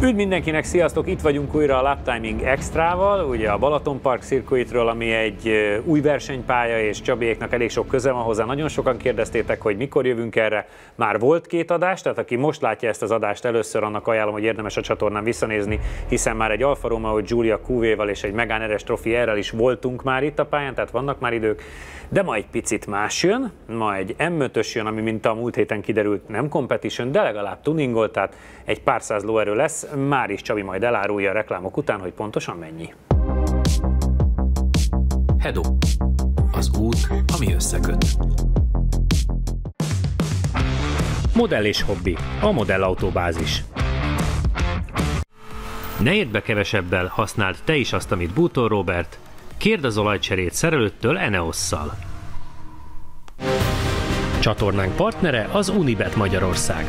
Üdv mindenkinek, sziasztok! Itt vagyunk újra a Lap Timing Extrával, ugye a Balaton Park Circuitről, ami egy új versenypálya, és Csabiéknak elég sok köze van hozzá. Nagyon sokan kérdeztétek, hogy mikor jövünk erre. Már volt 2 adás, tehát aki most látja ezt az adást először, annak ajánlom, hogy érdemes a csatornán visszanézni, hiszen már egy Alfa Romeo Giulia QV-val és egy Megane RS Trophy R-rel is voltunk már itt a pályán, tehát vannak már idők. De ma egy picit más jön, ma egy M5-ös jön, ami mint a múlt héten kiderült nem competition, de legalább tuningolt, tehát egy pár száz lóerő lesz. Már is Csabi majd elárulja a reklámok után, hogy pontosan mennyi. Hedo. Az út, ami összeköt. Modell és hobbi. A modellautóbázis. Ne érd be kevesebbel, használd te is azt, amit Bútor Róbert. Kérd az olajcserét szerelőttől Eneosszal. Csatornánk partnere az Unibet Magyarország.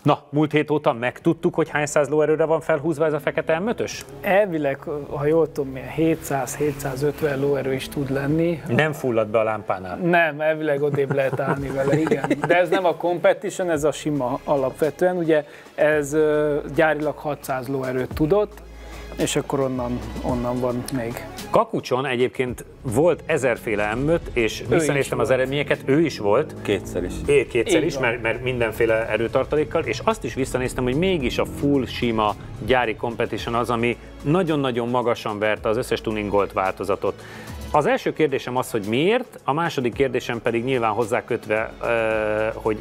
Na, múlt hét óta megtudtuk, hogy hány száz lóerőre van felhúzva ez a fekete M5-ös? Elvileg, ha jól tudom, 700-750 lóerő is tud lenni. Nem fullad be a lámpánál. Nem, elvileg odébb lehet állni vele, igen. De ez nem a competition, ez a sima alapvetően. Ugye ez gyárilag 600 lóerőt tudott, és akkor onnan van még. Kakucson egyébként volt 1000 féle M5, és visszanéztem az eredményeket, ő is volt. Kétszer is. Kétszer is, mert mindenféle erőtartalékkal, és azt is visszanéztem, hogy mégis a full sima gyári competition az, ami nagyon-nagyon magasan verte az összes tuningolt változatot. Az első kérdésem az, hogy miért, a második kérdésem pedig nyilván hozzákötve,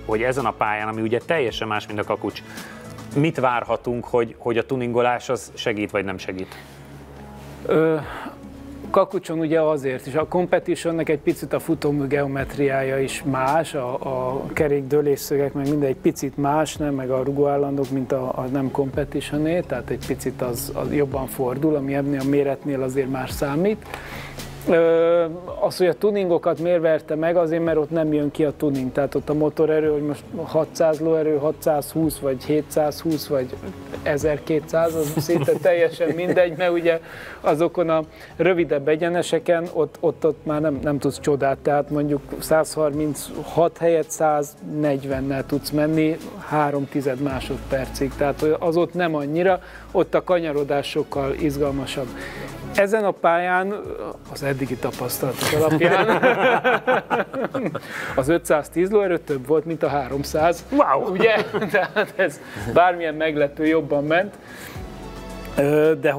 hogy ezen a pályán, ami ugye teljesen más, mint a Kakucs, mit várhatunk, hogy a tuningolás az segít, vagy nem segít? Kakucson ugye azért is, a competitionnek egy picit a futómű geometriája is más, a kerékdőlésszögek meg minden egy picit más, nem, meg a rugóállandók, mint a nem competitioné, tehát egy picit az jobban fordul, ami ennél a méretnél azért más számít. Az, hogy a tuningokat miért verte meg, azért, mert ott nem jön ki a tuning, tehát ott a motorerő, hogy most 600 lóerő, 620, vagy 720, vagy 1200, az szinte teljesen mindegy, mert ugye azokon a rövidebb egyeneseken ott már nem tudsz csodát, tehát mondjuk 136 helyett 140-nel tudsz menni 3/10 másodpercig, tehát az ott nem annyira, ott a kanyarodás sokkal izgalmasabb. Ezen a pályán, az eddigi tapasztalatok alapján, az 510 lóerő több volt, mint a 300. Wow! Ugye? Tehát ez bármilyen meglepő jobban ment. De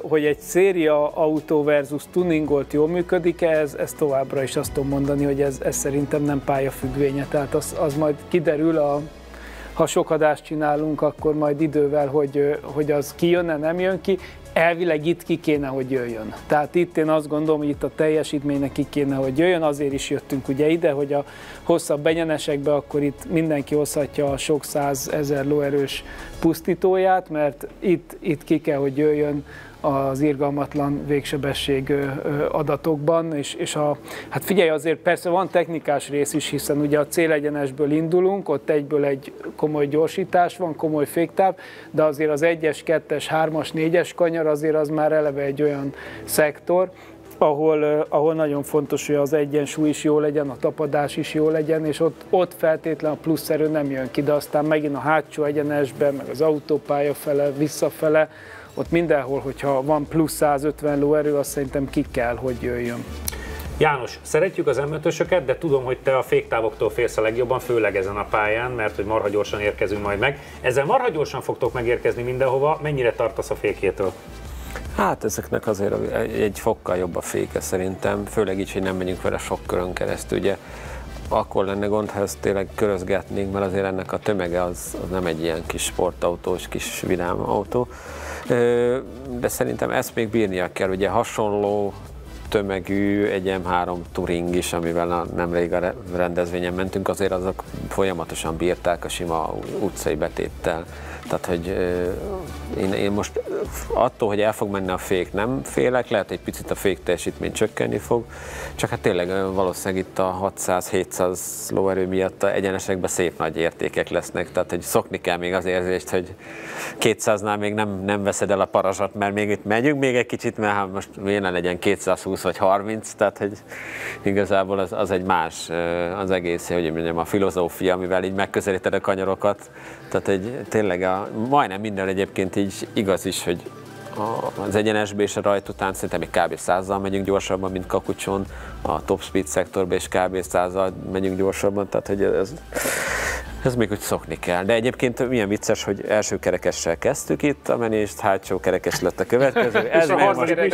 hogy egy széria autó versus tuningolt jól működik, ez továbbra is azt tudom mondani, hogy ez szerintem nem pályafüggvénye. Tehát az majd kiderül, ha sok adást csinálunk, akkor majd idővel, hogy az kijön-e, nem jön ki. Elvileg itt ki kéne, hogy jöjjön. Tehát itt én azt gondolom, hogy itt a teljesítménynek ki kéne, hogy jöjjön, azért is jöttünk ugye ide, hogy a hosszabb egyenesekbe akkor itt mindenki hozhatja a sok 100 000 lóerős pusztítóját, mert itt ki kell, hogy jöjjön az irgalmatlan végsebesség adatokban, hát figyelj, azért persze van technikás rész is, hiszen ugye a célegyenesből indulunk, ott egyből egy komoly gyorsítás van, komoly féktáv, de azért az 1-es, 2-es, 3-as, 4-es kanyar azért az már eleve egy olyan szektor, ahol nagyon fontos, hogy az egyensúly is jó legyen, a tapadás is jó legyen, és ott feltétlen a plusz erő nem jön ki, de aztán megint a hátsó egyenesben, meg az autópálya fele, visszafele, ott mindenhol, hogyha van plusz 150 lóerő, azt szerintem ki kell, hogy jöjjön. János, szeretjük az M5-ösöket, de tudom, hogy te a féktávoktól félsz a legjobban, főleg ezen a pályán, mert hogy marha gyorsan érkezünk majd meg. Ezzel marha gyorsan fogtok megérkezni mindenhova, mennyire tartasz a fékétől? Hát ezeknek azért egy fokkal jobb a féke szerintem, főleg így, hogy nem megyünk vele sok körön keresztül. Ugye akkor lenne gond, ha ezt tényleg körözgetnénk, mert azért ennek a tömege az nem egy ilyen kis sportautós, kis vidám autó. De szerintem ezt még bírnia kell, ugye hasonló tömegű egy M3 Touring is, amivel nemrég a rendezvényen mentünk, azért azok folyamatosan bírták a sima utcai betéttel. Tehát, hogy én most attól, hogy el fog menni a fék, nem félek, lehet egy picit a fék teljesítmény csökkenni fog, csak hát tényleg valószínűleg itt a 600-700 lóerő miatt a egyenesekben szép nagy értékek lesznek, tehát hogy szokni kell még az érzést, hogy 200-nál még nem veszed el a parazsat, mert még itt megyünk még egy kicsit, mert hát most miért ne legyen 220 vagy 30, tehát hogy igazából az egy más az egész, hogy mondjam, a filozófia, amivel így megközelíted a kanyarokat, tehát egy tényleg majdnem minden egyébként így igaz is, hogy az egyenesbe és a rajt után szerintem még kb. 100-zal megyünk gyorsabban, mint Kakucson, a top speed szektorban és kb. 100-zal megyünk gyorsabban, tehát hogy ez még úgy szokni kell. De egyébként milyen vicces, hogy első kerekessel kezdtük itt a menést, hátsó kerekes lett a következő. Ez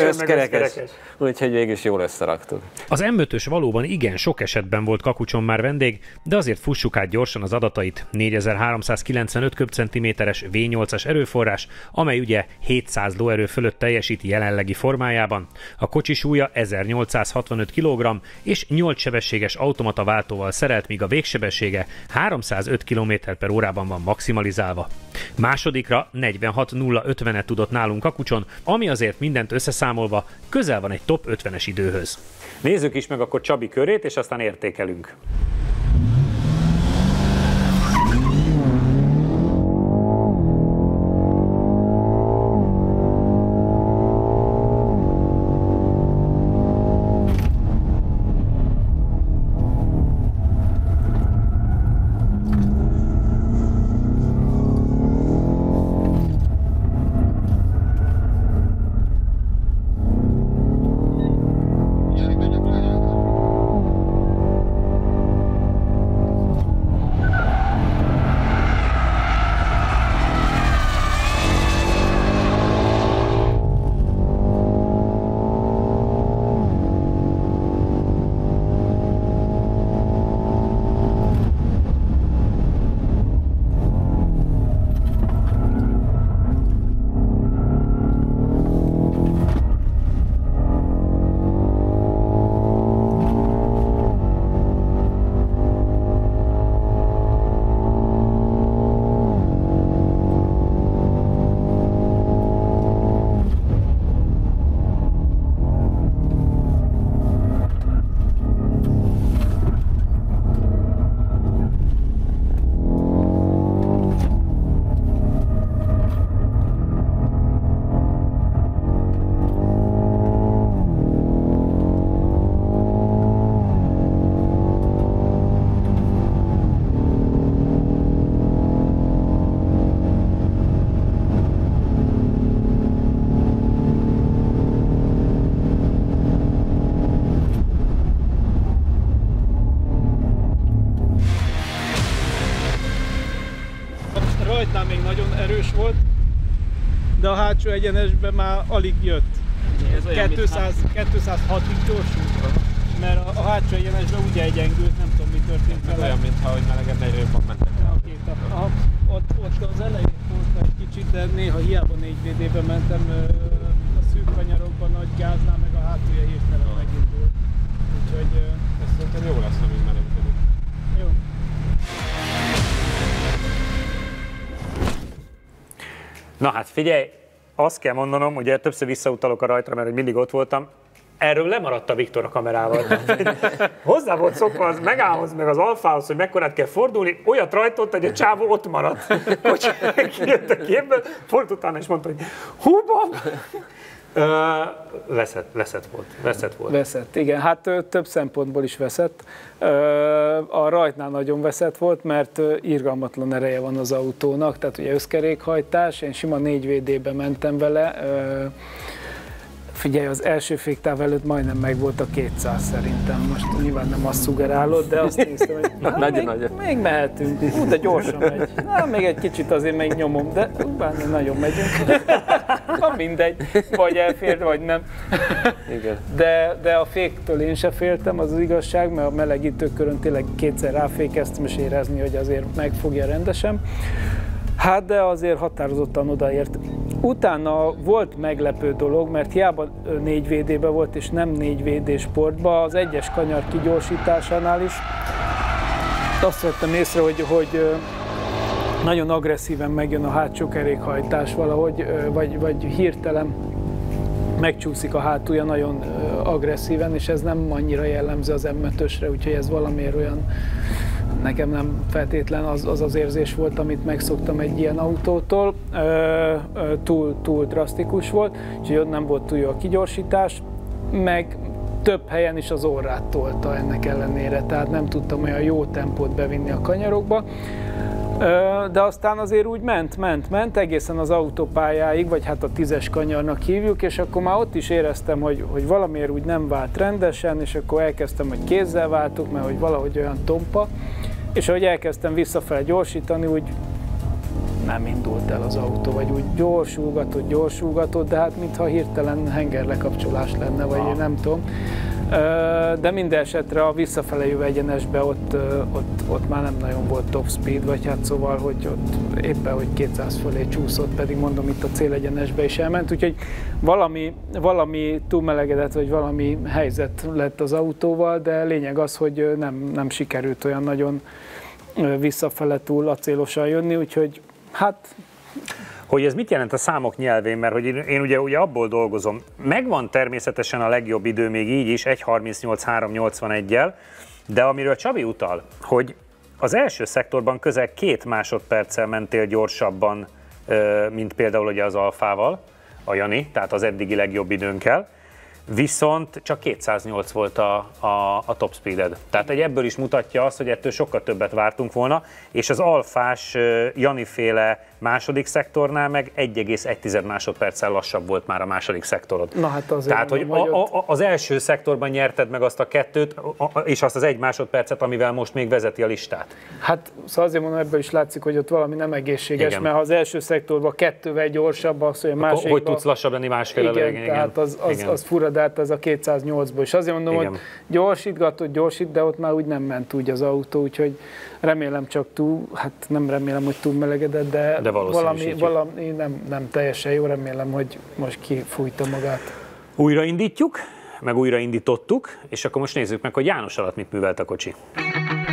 összkerekes. Úgyhogy végül is jól összeraktuk. Az M5-ös valóban igen sok esetben volt Kakucson már vendég, de azért fussuk át gyorsan az adatait. 4395 köbcentiméteres V8-as erőforrás, amely ugye 700 lóerő fölött teljesít jelenlegi formájában. A kocsi súlya 1865 kg és 8 sebességes automata váltóval szerelt, míg a végsebessége 305 km/h-ban van maximalizálva. Másodikra 46.050-et tudott nálunk Kakucson, ami azért mindent összeszámolva közel van egy top 50-es időhöz. Nézzük is meg akkor Csabi körét, és aztán értékelünk. Rajtnál még nagyon erős volt, de a hátsó egyenesben már alig jött. 206-ig gyorsult, mert a hátsó egyenesben ugye egyengült, nem tudom mi történt vele. Olyan, mintha melegebb erőben mentek. Ott az elején volt egy kicsit, de néha hiába 4VD-ben mentem, a szűk kanyarokban nagy gáznál, meg a hátulja hirtelen megindult. Úgyhogy ez szerintem jó lesz, amíg melegkedik. Jó. Na hát figyelj, azt kell mondanom, ugye többször visszautalok a rajtra, mert mindig ott voltam, erről lemaradt a Viktor a kamerával. Hozzá volt szokva az megállhoz, meg az alfához, hogy mekkorát kell fordulni, olyat rajtolt, hogy a csávó ott maradt. Hogy kijött a képből, fordult utána és mondta, hogy húbam! Veszett volt. Veszett, igen. Hát több szempontból is veszett. A rajtnál nagyon veszett volt, mert irgalmatlan ereje van az autónak, tehát ugye összkerékhajtás, én sima 4VD-be mentem vele. Figyelj, az első féktáv előtt majdnem meg volt a 200 szerintem. Most nyilván nem azt szugerálod, de azt néztem, hogy még mehetünk. De gyorsan megy. Még egy kicsit azért még nyomom, de nagyon megyünk. Mindegy, vagy elfér, vagy nem. Igen. De a féktől én se féltem, az igazság, mert a melegítőkörön tényleg kétszer ráfékeztem, és érezni, hogy azért megfogja rendesen. Hát de azért határozottan odaért. Utána volt meglepő dolog, mert hiába 4VD-be volt, és nem 4VD sportba, az egyes kanyar kigyorsításánál is azt vettem észre, hogy nagyon agresszíven megjön a hátsó kerékhajtás valahogy, vagy hirtelen megcsúszik a hátulja nagyon agresszíven, és ez nem annyira jellemző az M5-ösre, úgyhogy ez valamiért olyan, nekem nem feltétlen az érzés volt, amit megszoktam egy ilyen autótól, túl drasztikus volt, úgyhogy ott nem volt túl jó a kigyorsítás, meg több helyen is az orrát tolta ennek ellenére, tehát nem tudtam olyan jó tempót bevinni a kanyarokba. De aztán azért úgy ment egészen az autópályáig, vagy hát a 10-es kanyarnak hívjuk, és akkor már ott is éreztem, hogy valamiért úgy nem vált rendesen, és akkor elkezdtem, hogy kézzel váltok, mert hogy valahogy olyan tompa, és ahogy elkezdtem visszafelé gyorsítani, úgy nem indult el az autó, vagy úgy gyorsulgatott, de hát mintha hirtelen hengerlekapcsolás lenne, vagy én nem tudom. De minden esetre a visszafele jövő egyenesben ott már nem nagyon volt top speed, vagy hát szóval, hogy ott éppen, hogy 200 fölé csúszott, pedig mondom, itt a célegyenesbe is elment, úgyhogy valami túlmelegedett, vagy valami helyzet lett az autóval, de lényeg az, hogy nem sikerült olyan nagyon visszafele túl acélosan jönni, úgyhogy hát... Hogy ez mit jelent a számok nyelvén, mert hogy én ugye abból dolgozom. Megvan természetesen a legjobb idő még így is, 1:38.381-jel, de amiről Csabi utal, hogy az első szektorban közel 2 másodperccel mentél gyorsabban, mint például ugye az Alfával, a Jani, tehát az eddigi legjobb időnkkel, viszont csak 208 volt a top speeded. Tehát ebből is mutatja azt, hogy ettől sokkal többet vártunk volna, és az alfás Jani-féle második szektornál meg 1,1 másodperccel lassabb volt már a második szektorod. Na hát azért tehát, hogy az első szektorban nyerted meg azt a 2-t, és azt az 1 másodpercet, amivel most még vezeti a listát. Hát szóval azért mondom, ebből is látszik, hogy ott valami nem egészséges, igen. Mert ha az első szektorban 2-vel gyorsabb, az, hogy a másikban... Hogy tudsz lassabb lenni másfél igen, tehát az fura, de hát ez a 208-ból. És azért mondom, igen. Hogy gyorsít, de ott már úgy nem ment úgy az autó, úgyhogy remélem csak hát nem remélem, hogy túl melegedett, de valami nem teljesen jó, remélem, hogy most kifújta magát. Újraindítjuk, meg újraindítottuk, és akkor most nézzük meg, hogy János alatt mit művelt a kocsi.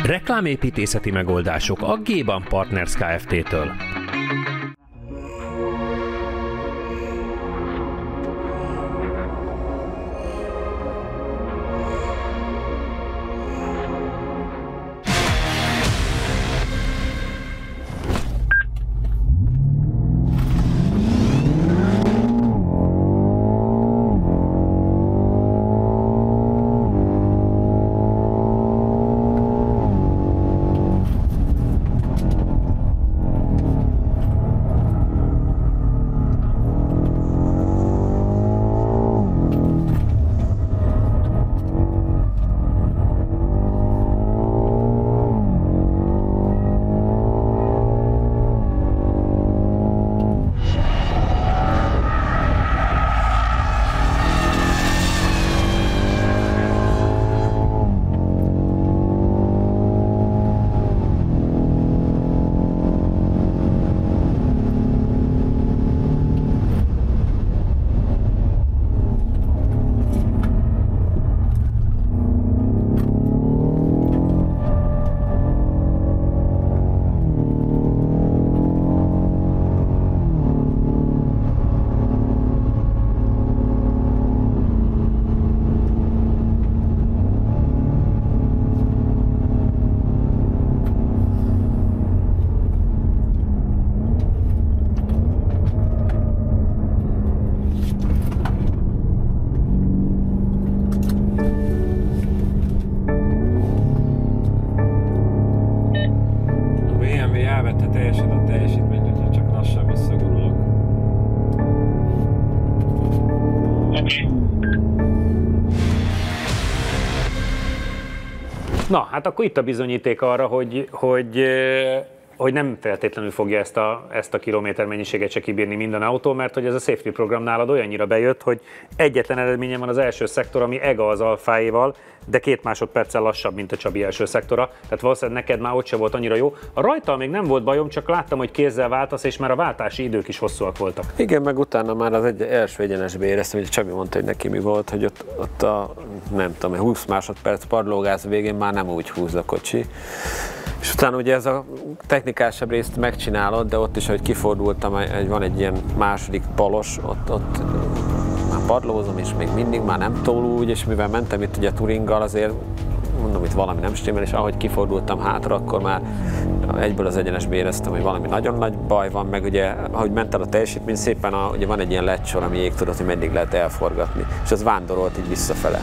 Reklámépítészeti megoldások a G-Ban Partners Kft-től. Na, hát akkor itt a bizonyíték arra, hogy hogy nem feltétlenül fogja ezt a kilométermennyiséget se kibírni minden autó, mert hogy ez a safety program nálad olyannyira bejött, hogy egyetlen eredménye van az első szektor, ami ega az alfáival, de 2 másodperccel lassabb, mint a Csabi első szektora, tehát valószínűleg neked már ott se volt annyira jó. A rajtal még nem volt bajom, csak láttam, hogy kézzel váltasz, és már a váltási idők is hosszúak voltak. Igen, meg utána már az első egyenesbe éreztem, hogy Csabi mondta, hogy neki mi volt, hogy ott a, nem tudom, 20 másodperc padlógáz végén már nem úgy húz a kocsi. És utána ugye ez a technikásabb részt megcsinálod, de ott is, ahogy kifordultam, van egy ilyen második palos, ott már padlózom, és még mindig már nem túl úgy, és mivel mentem itt ugye Turinggal, azért mondom, itt valami nem stimmel, és ahogy kifordultam hátra, akkor már egyből az egyenesbe éreztem, hogy valami nagyon nagy baj van, meg ugye, ahogy ment el a teljesítmény, szépen ugye van egy ilyen ledsor, ami jégtudat, hogy meddig lehet elforgatni, és az vándorolt így visszafele.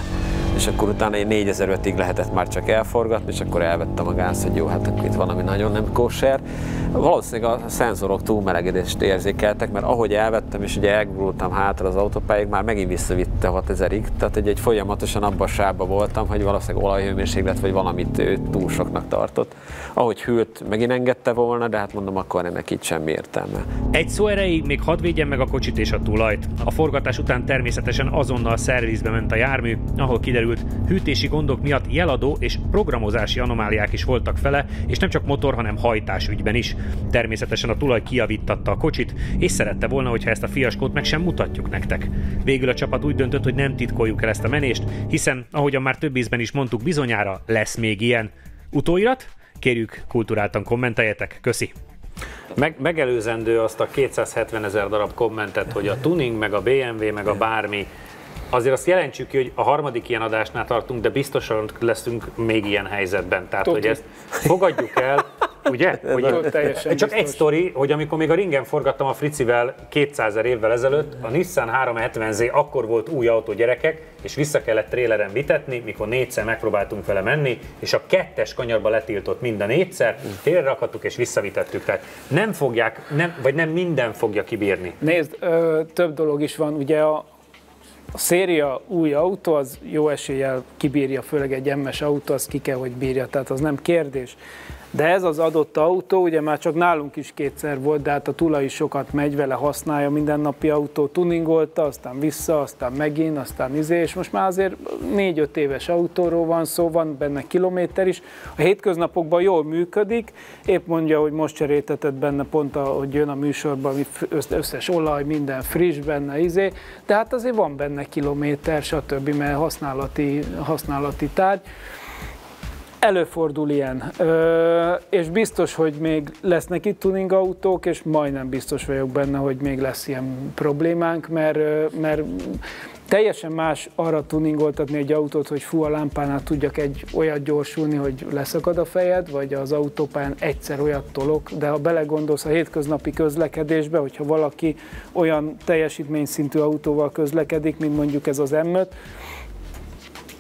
És akkor utána 4005-ig lehetett már csak elforgatni, és akkor elvettem a gázt, hogy jó, hát akkor itt valami nagyon nem kóser. Valószínűleg a szenzorok túlmelegedést érzékeltek, mert ahogy elvettem, és ugye elgurultam hátra az autópályáig, már megint visszavitte 6000-ig, tehát egy folyamatosan abban a sávban voltam, hogy valószínűleg olajhőmérséklet, vagy valamit túl soknak tartott. Ahogy hűlt, megint engedte volna, de hát mondom, akkor ennek itt semmi értelme. Egy szó erejéig még hadd védjen meg a kocsit és a tulajt. A forgatás után természetesen azonnal szervizbe ment a jármű, ahol kiderült, hűtési gondok miatt jeladó és programozási anomáliák is voltak vele, és nem csak motor, hanem hajtás ügyben is. Természetesen a tulaj kijavítatta a kocsit, és szerette volna, hogyha ezt a fiaskót meg sem mutatjuk nektek. Végül a csapat úgy döntött, hogy nem titkoljuk el ezt a menést, hiszen, ahogyan már több ízben is mondtuk, bizonyára lesz még ilyen. Utóirat? Kérjük, kulturáltan kommenteljetek. Köszi! Megelőzendő azt a 270 000 darab kommentet, hogy a tuning, meg a BMW, meg a bármi, azért azt jelentsük ki, hogy a harmadik ilyen adásnál tartunk, de biztosan leszünk még ilyen helyzetben. Tehát, hogy ezt fogadjuk el, ugye? Hogy csak egy sztori, hogy amikor még a ringen forgattam a Fricivel 200 000 évvel ezelőtt, a Nissan 370Z akkor volt új autó, gyerekek, és vissza kellett tréleren vitetni, mikor 4-szer megpróbáltunk vele menni, és a 2-es kanyarba letiltott minden 4-szer, térre rakadtuk és visszavitettük. Tehát nem fogják, vagy nem minden fogja kibírni. Nézd, több dolog is van, ugye a széria új autó, az jó eséllyel kibírja, főleg egy MS autó, az ki kell, hogy bírja, tehát az nem kérdés. De ez az adott autó, ugye már csak nálunk is 2-szer volt, de hát a tulaj is sokat megy vele, használja, mindennapi autó, tuningolta, aztán vissza, aztán megint, aztán és most már azért 4-5 éves autóról van szó, van benne kilométer is. A hétköznapokban jól működik, épp mondja, hogy most cseréltetett benne pont, hogy jön a műsorban, összes olaj, minden friss benne, de hát azért van benne kilométer, stb., mert használati tárgy. Előfordul ilyen, és biztos, hogy még lesznek itt tuning autók, és majdnem biztos vagyok benne, hogy még lesz ilyen problémánk, mert teljesen más arra tuningoltatni egy autót, hogy fú, a lámpánál tudjak egy olyat gyorsulni, hogy leszakad a fejed, vagy az autópályán egyszer olyat tolok, de ha belegondolsz a hétköznapi közlekedésbe, hogyha valaki olyan teljesítményszintű autóval közlekedik, mint mondjuk ez az M5,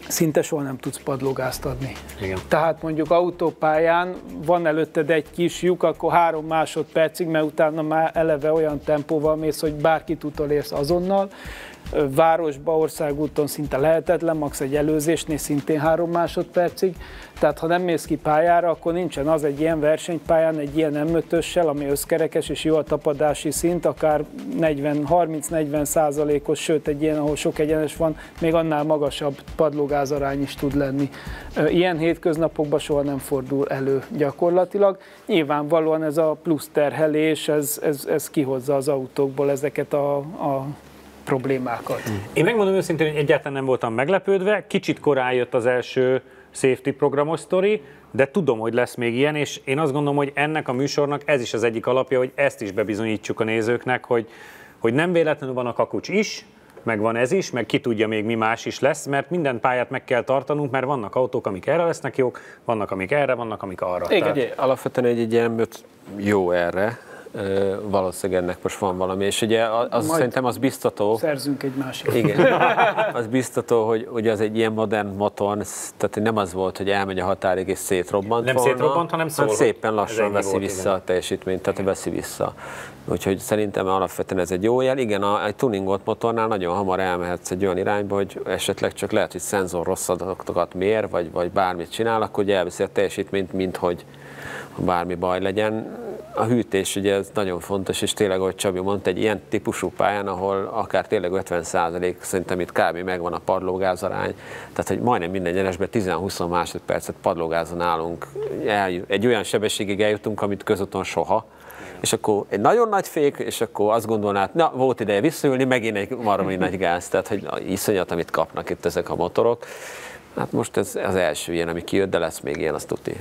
szinte soha nem tudsz padlógázt adni. Igen. Tehát mondjuk autópályán van előtted egy kis lyuk, akkor 3 másodpercig, mert utána már eleve olyan tempóval mész, hogy bárkit utolérsz azonnal. Városba, országúton szinte lehetetlen, max. Egy előzésnél szintén 3 másodpercig. Tehát ha nem mész ki pályára, akkor nincsen az egy ilyen versenypályán, egy ilyen M5-össel, ami összkerekes és jó a tapadási szint, akár 30-40%-os, sőt egy ilyen, ahol sok egyenes van, még annál magasabb padlógázarány is tud lenni. Ilyen hétköznapokban soha nem fordul elő gyakorlatilag. Nyilvánvalóan ez a plusz terhelés, ez kihozza az autókból ezeket a problémákat. Én megmondom őszintén, hogy egyáltalán nem voltam meglepődve, kicsit korán jött az első safety programos sztori, de tudom, hogy lesz még ilyen, és én azt gondolom, hogy ennek a műsornak ez is az egyik alapja, hogy ezt is bebizonyítsuk a nézőknek, hogy nem véletlenül van a kakucs is, meg van ez is, meg ki tudja még mi más is lesz, mert minden pályát meg kell tartanunk, mert vannak autók, amik erre lesznek jók, vannak, amik erre, vannak, amik arra. Igen, alapvetően egy M5 jó erre, valószínűleg ennek most van valami, és ugye szerintem az biztató. Szerzünk egy másikat. Igen, az biztató, hogy az egy ilyen modern motor, tehát nem az volt, hogy elmegy a határig és szétrobbant nem volna, szétrobbant, hanem szól. Szépen lassan veszi volt, vissza igen. a teljesítményt, tehát veszi vissza. Úgyhogy szerintem alapvetően ez egy jó jel. Igen, egy tuningolt motornál nagyon hamar elmehetsz egy olyan irányba, hogy esetleg csak lehet, hogy szenzor rossz adatokat mér, vagy bármit csinál, akkor ugye elveszi a teljesítményt, mint hogy bármi baj legyen. A hűtés ugye ez nagyon fontos, és tényleg, ahogy Csabi mondta, egy ilyen típusú pályán, ahol akár tényleg 50% szerintem itt kb. Megvan a padlógáz arány, tehát hogy majdnem minden nyeresben 10-20 másodpercet padlógázon állunk, egy olyan sebességig eljutunk, amit közúton soha, és akkor egy nagyon nagy fék, és akkor azt gondolnád, na, volt ideje visszaülni, megint egy marmi nagy gáz, tehát hogy iszonyat, amit kapnak itt ezek a motorok. Hát most ez az első ilyen, ami kijött, de lesz még ilyen, azt tuti.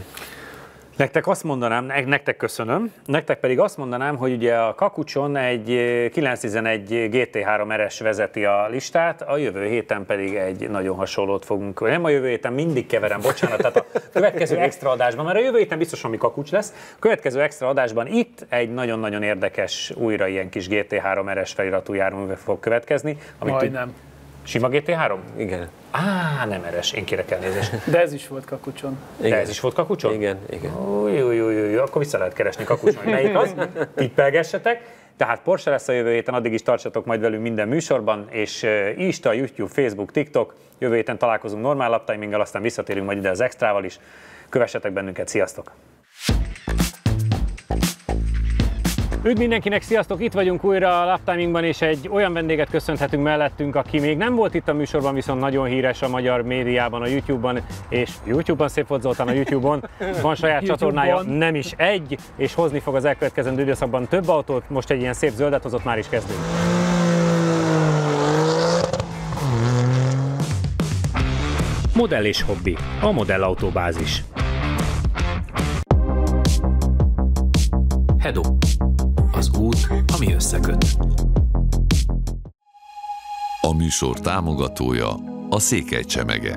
Nektek azt mondanám, nektek köszönöm, nektek pedig azt mondanám, hogy ugye a Kakucson egy 911 GT3 RS vezeti a listát, a jövő héten pedig egy nagyon hasonlót fogunk, nem a jövő héten, mindig keverem, bocsánat, tehát a következő extra adásban, mert a jövő héten biztos, ami Kakucs lesz, a következő extra adásban itt egy nagyon-nagyon érdekes, újra ilyen kis GT3 RS feliratú jármű fog következni. Majdnem. Sima GT3? Igen. Nem RS, én kérek elnézést. De ez is volt Kakucson. De ez is volt Kakucson? Igen. Új, akkor vissza lehet keresni Kakucson, melyik az? Tippelgessetek. Tehát Porsche lesz a jövő héten, addig is tartsatok majd velünk minden műsorban, és Insta, YouTube, Facebook, TikTok. Jövő héten találkozunk normál laptiminggal, aztán visszatérünk majd ide az extrával is. Kövessetek bennünket, sziasztok! Üdv mindenkinek, sziasztok! Itt vagyunk újra a Laptimingban, és egy olyan vendéget köszönhetünk mellettünk, aki még nem volt itt a műsorban, viszont nagyon híres a magyar médiában, a YouTube-ban, és YouTube-ban, szép volt Zoltán, a YouTube-on van saját csatornája, nem is egy, és hozni fog az elkövetkezendő időszakban több autót, most egy ilyen szép zöldet hozott, már is kezdünk. Modell és hobbi, a Modellautóbázis. Hedo. Az út, ami összeköt. A műsor támogatója a Székely Csemege.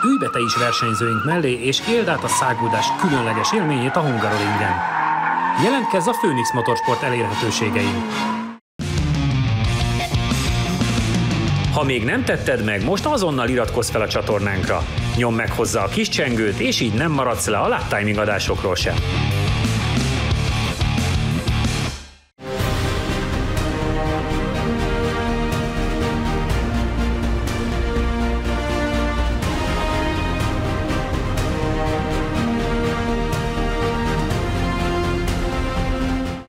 Ülj be te is versenyzőink mellé, és éld át a száguldás különleges élményét a Hungaroringen. Jelentkezz a Phoenix Motorsport elérhetőségein. Ha még nem tetted meg, most azonnal iratkozz fel a csatornánkra. Nyomd meg hozzá a kis csengőt, és így nem maradsz le a Laptiming adásokról sem.